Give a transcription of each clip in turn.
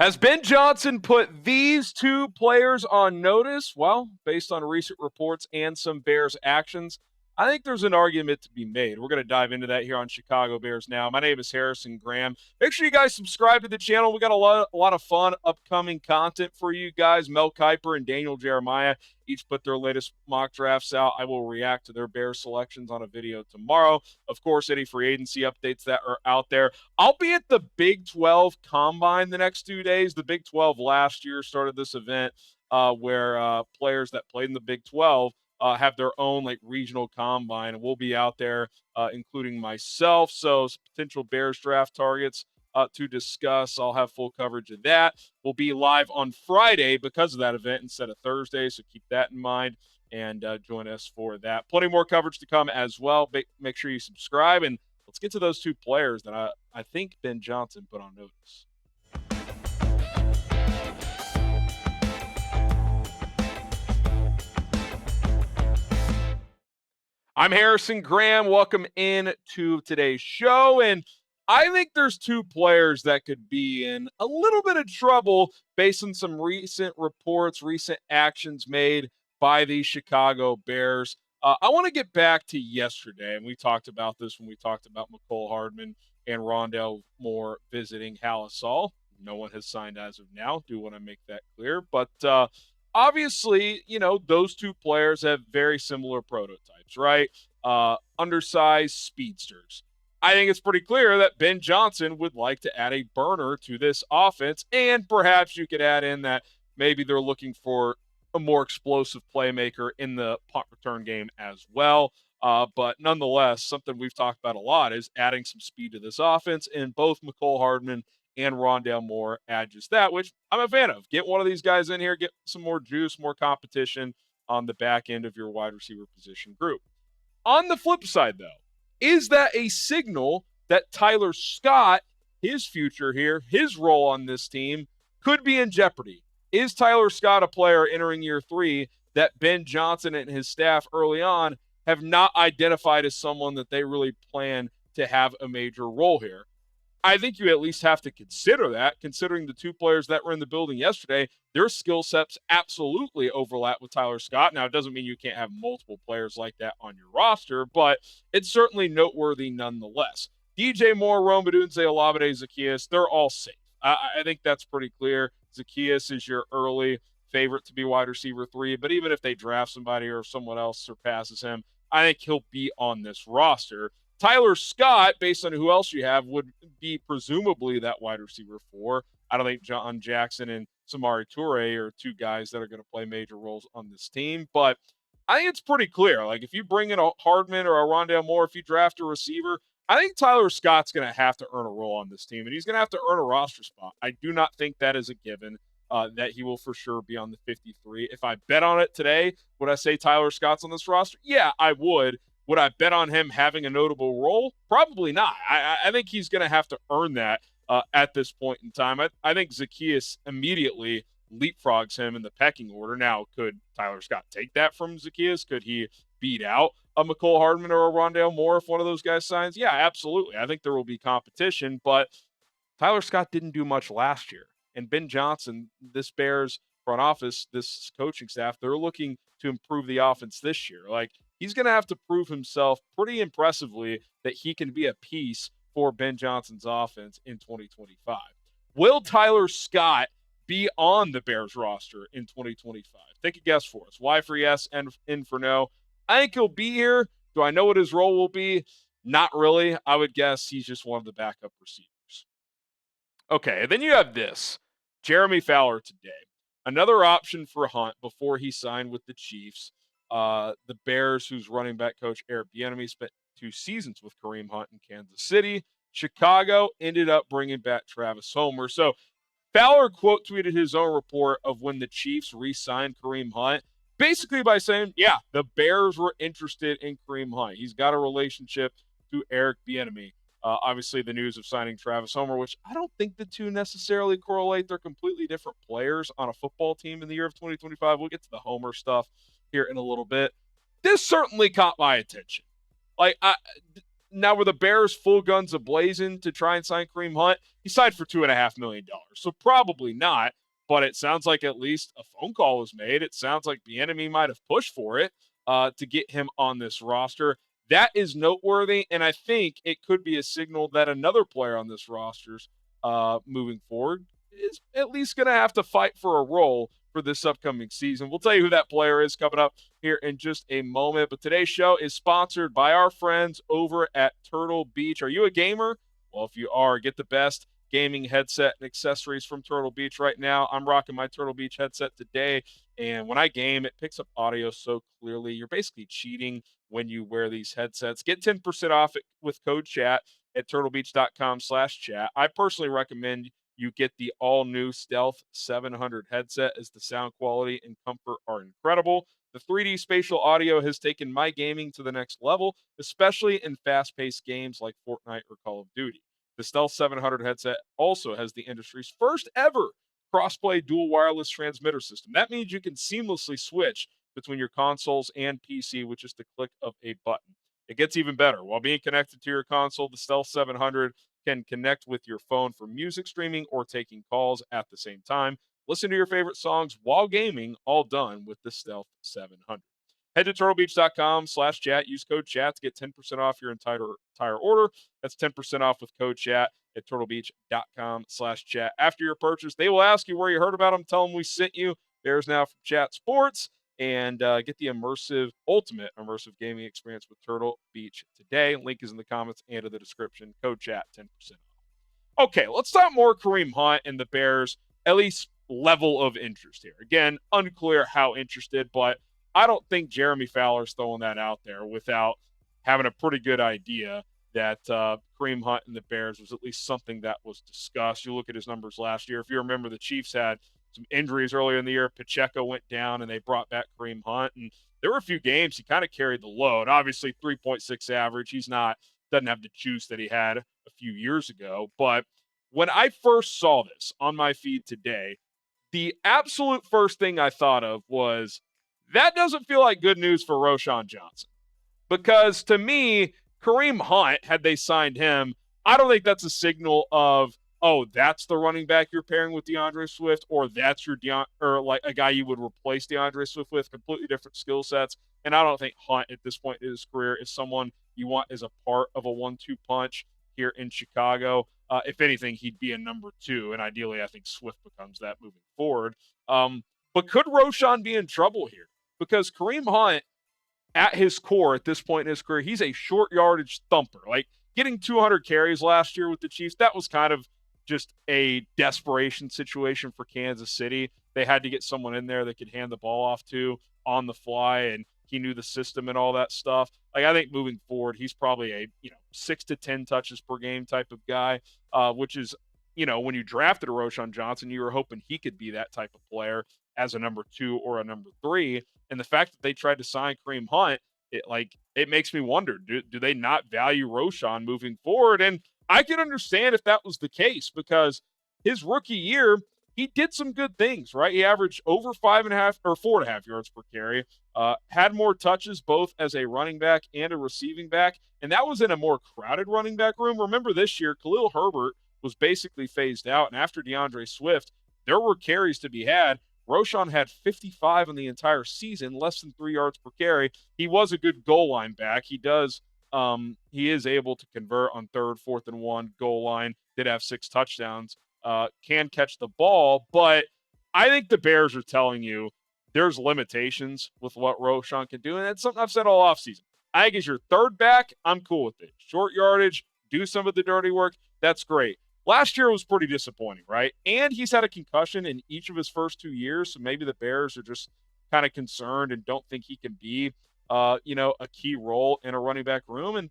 Has Ben Johnson put these two players on notice? Well, based on recent reports and some Bears actions, I think there's an argument to be made. We're going to dive into that here on Chicago Bears Now. My name is Harrison Graham. Make sure you guys subscribe to the channel. We got a lot of fun upcoming content for you guys. Mel Kiper and Daniel Jeremiah each put their latest mock drafts out. I will react to their Bears selections on a video tomorrow. Of course, any free agency updates that are out there. I'll be at the Big 12 Combine the next 2 days. The Big 12 last year started this event where players that played in the Big 12 have their own regional combine, and we'll be out there, including myself. So potential Bears draft targets to discuss. I'll have full coverage of that. We'll be live on Friday because of that event instead of Thursday, so keep that in mind and join us for that. Plenty more coverage to come as well. Make sure you subscribe, and let's get to those two players that I think Ben Johnson put on notice. I'm Harrison Graham. Welcome in to today's show. And I think there's two players that could be in a little bit of trouble based on some recent reports, recent actions made by the Chicago Bears. I want to get back to yesterday, and we talked about this when we talked about Mecole, Hardman, and Rondale Moore visiting Halisol. No one has signed as of now. Do want to make that clear. But obviously, those two players have very similar prototypes, right? Undersized speedsters. I think it's pretty clear that Ben Johnson would like to add a burner to this offense, and perhaps you could add in that maybe they're looking for a more explosive playmaker in the punt return game as well. But nonetheless, something we've talked about a lot is adding some speed to this offense, and both Mecole Hardman and Rondale Moore add just that, which I'm a fan of. Get one of these guys in here, get some more juice, more competition on the back end of your wide receiver position group. On the flip side, though, is that a signal that Tyler Scott, his future here, his role on this team, could be in jeopardy? Is Tyler Scott a player entering year 3 that Ben Johnson and his staff early on have not identified as someone that they really plan to have a major role here? I think you at least have to consider that, considering the two players that were in the building yesterday, their skill sets absolutely overlap with Tyler Scott. Now, it doesn't mean you can't have multiple players like that on your roster, but it's certainly noteworthy nonetheless. DJ Moore, Odunze, Olamide, Zaccheaus, they're all safe. I think that's pretty clear. Zaccheaus is your early favorite to be wide receiver 3, but even if they draft somebody or if someone else surpasses him, I think he'll be on this roster. Tyler Scott, based on who else you have, would be presumably that wide receiver 4. I don't think John Jackson and Samori Toure are two guys that are going to play major roles on this team. But I think it's pretty clear. If you bring in a Hardman or a Rondale Moore, if you draft a receiver, I think Tyler Scott's going to have to earn a role on this team, and he's going to have to earn a roster spot. I do not think that is a given, that he will for sure be on the 53. If I bet on it today, would I say Tyler Scott's on this roster? Yeah, I would. Would I bet on him having a notable role? Probably not. I think he's going to have to earn that at this point in time. I think Zaccheaus immediately leapfrogs him in the pecking order. Now, could Tyler Scott take that from Zaccheaus? Could he beat out a Mecole Hardman or a Rondale Moore if one of those guys signs? Yeah, absolutely. I think there will be competition, but Tyler Scott didn't do much last year. And Ben Johnson, this Bears front office, this coaching staff, they're looking to improve the offense this year. He's going to have to prove himself pretty impressively that he can be a piece for Ben Johnson's offense in 2025. Will Tyler Scott be on the Bears roster in 2025? Take a guess for us. Y for yes and N for no. I think he'll be here. Do I know what his role will be? Not really. I would guess he's just one of the backup receivers. Okay, and then you have this. Jeremy Fowler today. Another option for Hunt before he signed with the Chiefs. The Bears, whose running back coach Eric Bieniemy spent 2 seasons with Kareem Hunt in Kansas City. Chicago ended up bringing back Travis Homer. So Fowler quote tweeted his own report of when the Chiefs re-signed Kareem Hunt, basically by saying, yeah, the Bears were interested in Kareem Hunt. He's got a relationship to Eric Bieniemy. Obviously, the news of signing Travis Homer, which I don't think the two necessarily correlate. They're completely different players on a football team in the year of 2025. We'll get to the Homer stuff here in a little bit. This certainly caught my attention. Now, were the Bears full guns a-blazing to try and sign Kareem Hunt? He signed for $2.5 million, so probably not. But it sounds like at least a phone call was made. It sounds like the enemy might have pushed for it to get him on this roster. That is noteworthy, and I think it could be a signal that another player on this roster's moving forward is at least going to have to fight for a role for this upcoming season. We'll tell you who that player is coming up here in just a moment. But today's show is sponsored by our friends over at Turtle Beach. Are you a gamer? Well, if you are, get the best gaming headset and accessories from Turtle Beach right now. I'm rocking my Turtle Beach headset today, and when I game, it picks up audio so clearly. You're basically cheating when you wear these headsets. Get 10% off it with code chat at turtlebeach.com/chat. I personally recommend you get the all-new Stealth 700 headset, as the sound quality and comfort are incredible. The 3D spatial audio has taken my gaming to the next level, especially in fast-paced games like Fortnite or Call of Duty. The Stealth 700 headset also has the industry's first ever crossplay dual wireless transmitter system. That means you can seamlessly switch between your consoles and PC with just the click of a button. It gets even better. While being connected to your console, the Stealth 700 can connect with your phone for music streaming or taking calls at the same time. Listen to your favorite songs while gaming, all done with the Stealth 700. Head to turtlebeach.com/chat. Use code chat to get 10% off your entire order. That's 10% off with code chat at turtlebeach.com/chat. After your purchase, they will ask you where you heard about them. Tell them we sent you. There's now from Chat Sports, and get the ultimate immersive gaming experience with Turtle Beach today. Link is in the comments and in the description. Code chat 10% off. Okay, let's talk more Kareem Hunt and the Bears, at least level of interest here. Again, unclear how interested, but I don't think Jeremy Fowler's throwing that out there without having a pretty good idea that Kareem Hunt and the Bears was at least something that was discussed. You look at his numbers last year. If you remember, the Chiefs had some injuries earlier in the year. Pacheco went down, and they brought back Kareem Hunt. And there were a few games he kind of carried the load. Obviously, 3.6 average. Doesn't have the juice that he had a few years ago. But when I first saw this on my feed today, the absolute first thing I thought of was, that doesn't feel like good news for Roschon Johnson. Because to me, Kareem Hunt, had they signed him, I don't think that's a signal of, oh, that's the running back you're pairing with DeAndre Swift, or that's your or like a guy you would replace DeAndre Swift with. Completely different skill sets. And I don't think Hunt at this point in his career is someone you want as a part of a 1-2 punch here in Chicago. If anything, he'd be a number 2, and ideally I think Swift becomes that moving forward. But could Roschon be in trouble here? Because Kareem Hunt, at his core, at this point in his career, he's a short yardage thumper. Like, getting 200 carries last year with the Chiefs, that was kind of just a desperation situation for Kansas City. They had to get someone in there that could hand the ball off to on the fly, and he knew the system and all that stuff. Like, I think moving forward, he's probably a 6 to 10 touches per game type of guy, which is, when you drafted a Roschon Johnson, you were hoping he could be that type of player as a number 2 or a number 3. And the fact that they tried to sign Kareem Hunt, it makes me wonder, do they not value Roschon moving forward? And I can understand if that was the case, because his rookie year, he did some good things, right? He averaged over 5.5 or 4.5 yards per carry, had more touches both as a running back and a receiving back, and that was in a more crowded running back room. Remember, this year, Khalil Herbert was basically phased out, and after DeAndre Swift, there were carries to be had. Roschon had 55 in the entire season, less than 3 yards per carry. He was a good goal line back. He is able to convert on 3rd, 4th, and 1 goal line. Did have 6 touchdowns. Can catch the ball, but I think the Bears are telling you there's limitations with what Roschon can do, and that's something I've said all offseason. I think as your 3rd back, I'm cool with it. Short yardage, do some of the dirty work, that's great. Last year was pretty disappointing, right? And he's had a concussion in each of his first 2 years, so maybe the Bears are just kind of concerned and don't think he can be, a key role in a running back room. And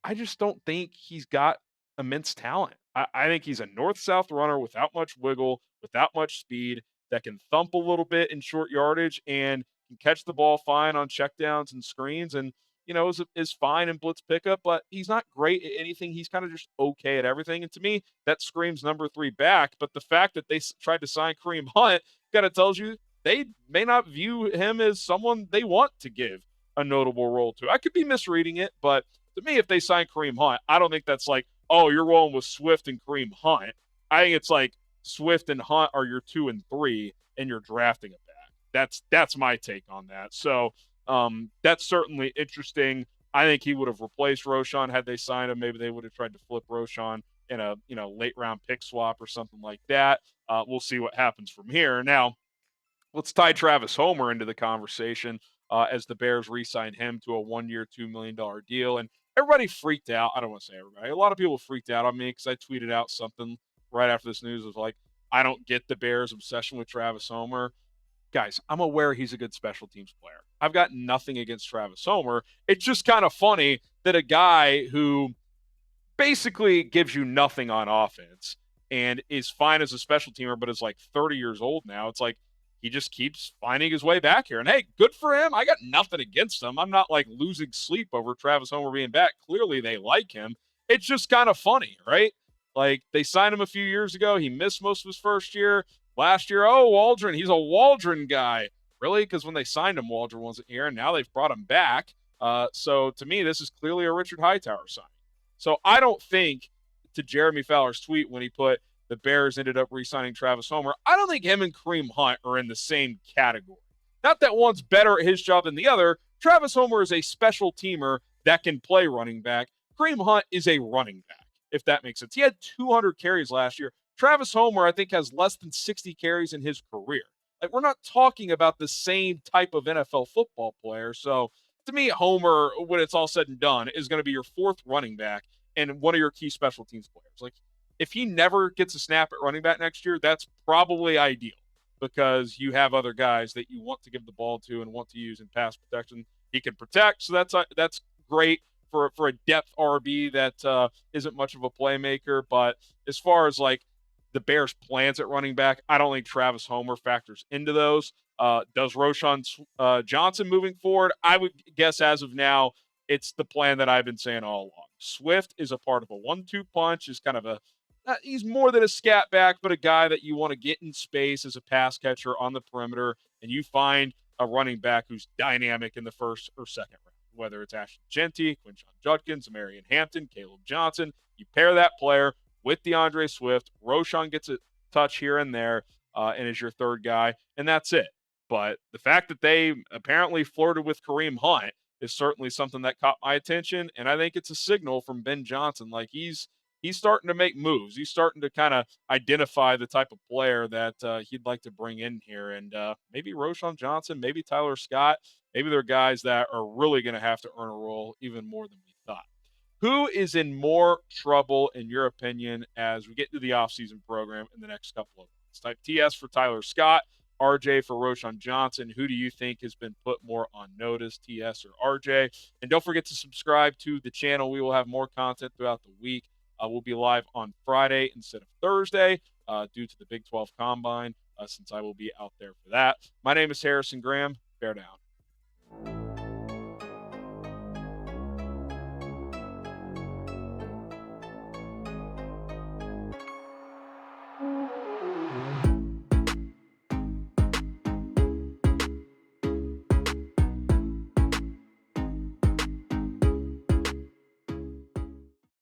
I just don't think he's got immense talent. I think he's a north-south runner without much wiggle, without much speed, that can thump a little bit in short yardage and can catch the ball fine on checkdowns and screens, and is fine in blitz pickup, but he's not great at anything. He's kind of just okay at everything. And to me, that screams number 3 back. But the fact that they tried to sign Kareem Hunt kind of tells you they may not view him as someone they want to give a notable role to. I could be misreading it, but To me, if they sign Kareem Hunt, I don't think that's like, oh, you're rolling with Swift and Kareem Hunt. I think it's like Swift and Hunt are your 2 and 3, and you're drafting a back. That's my take on that. So that's certainly interesting. I think he would have replaced Roschon had they signed him. Maybe they would have tried to flip Roschon in a late round pick swap or something like that. We'll see what happens from here. Now, let's tie Travis Homer into the conversation as the Bears re-signed him to a 1-year, $2 million deal. And everybody freaked out. I don't want to say everybody. A lot of people freaked out on me because I tweeted out something right after this news was like, I don't get the Bears' obsession with Travis Homer. Guys, I'm aware he's a good special teams player. I've got nothing against Travis Homer. It's just kind of funny that a guy who basically gives you nothing on offense and is fine as a special teamer, but is like 30 years old now. It's like he just keeps finding his way back here. And hey, good for him. I got nothing against him. I'm not like losing sleep over Travis Homer being back. Clearly they like him. It's just kind of funny, right? Like they signed him a few years ago. He missed most of his first year. Last year, oh, Waldron, he's a Waldron guy. Really? Because when they signed him, Waldron wasn't here, and now they've brought him back. So to me, this is clearly a Richard Hightower sign. So I don't think, to Jeremy Fowler's tweet when he put the Bears ended up re-signing Travis Homer, I don't think him and Kareem Hunt are in the same category. Not that one's better at his job than the other. Travis Homer is a special teamer that can play running back. Kareem Hunt is a running back, if that makes sense. He had 200 carries last year. Travis Homer, I think, has less than 60 carries in his career. Like, we're not talking about the same type of NFL football player. So, to me, Homer, when it's all said and done, is going to be your fourth running back and one of your key special teams players. Like, if he never gets a snap at running back next year, that's probably ideal because you have other guys that you want to give the ball to and want to use in pass protection. He can protect, so that's great for a depth RB that isn't much of a playmaker. But as far as like the Bears' plans at running back, I don't think Travis Homer factors into those. Does Roschon Johnson moving forward? I would guess as of now, it's the plan that I've been saying all along. Swift is a part of a 1-2 punch, is kind of he's more than a scat back, but a guy that you want to get in space as a pass catcher on the perimeter, and you find a running back who's dynamic in the first or second round, whether it's Ashton Genty, Quinshon Judkins, Marion Hampton, Caleb Johnson. You pair that player with DeAndre Swift. Roschon gets a touch here and there and is your third guy, and that's it. But the fact that they apparently flirted with Kareem Hunt is certainly something that caught my attention, and I think it's a signal from Ben Johnson. Like he's starting to make moves. He's starting to kind of identify the type of player that he'd like to bring in here, and maybe Roschon Johnson, maybe Tyler Scott, maybe they're guys that are really going to have to earn a role even more than we thought. Who is in more trouble, in your opinion, as we get to the offseason program in the next couple of months? Type TS for Tyler Scott, RJ for Roschon Johnson. Who do you think has been put more on notice, TS or RJ? And don't forget to subscribe to the channel. We will have more content throughout the week. We'll be live on Friday instead of Thursday due to the Big 12 Combine, since I will be out there for that. My name is Harrison Graham. Bear down.